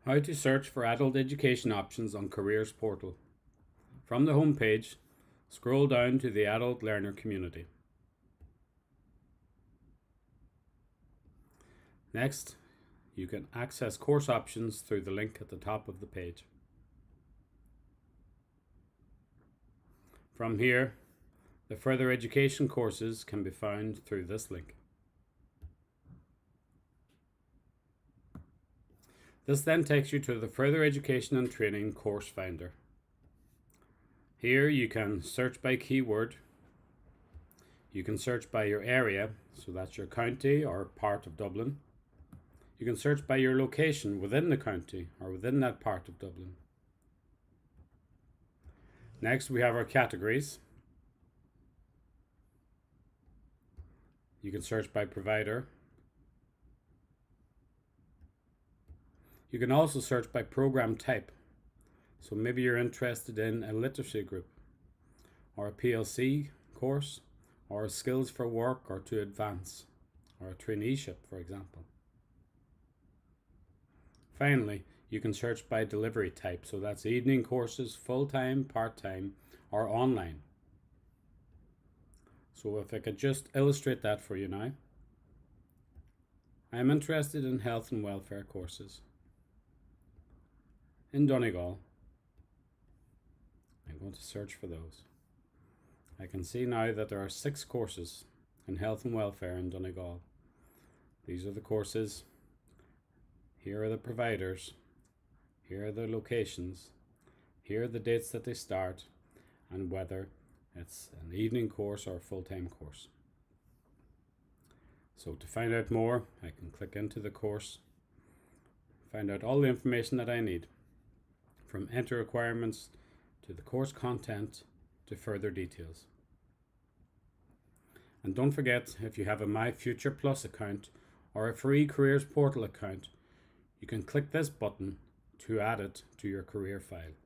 How to search for adult education options on CareersPortal. From the home page, scroll down to the Adult Learner Community. Next, you can access course options through the link at the top of the page. From here, the further education courses can be found through this link. This then takes you to the Further Education and Training Coursefinder. Here you can search by keyword. You can search by your area, so that's your county or part of Dublin. You can search by your location within the county or within that part of Dublin. Next, we have our categories. You can search by provider. You can also search by program type. So maybe you're interested in a literacy group, or a PLC course, or a skills for work or to advance, or a traineeship, for example. Finally, you can search by delivery type. So that's evening courses, full-time, part-time, or online. So if I could just illustrate that for you now. I am interested in health and welfare courses in Donegal. I'm going to search for those. I can see now that there are 6 courses in health and welfare in Donegal. These are the courses. Here are the providers. Here are the locations. Here are the dates that they start and whether it's an evening course or a full-time course. So to find out more, I can click into the course, find out all the information that I need, from enter requirements to the course content to further details. And don't forget, if you have a My Future Plus account or a free CareersPortal account, you can click this button to add it to your career file.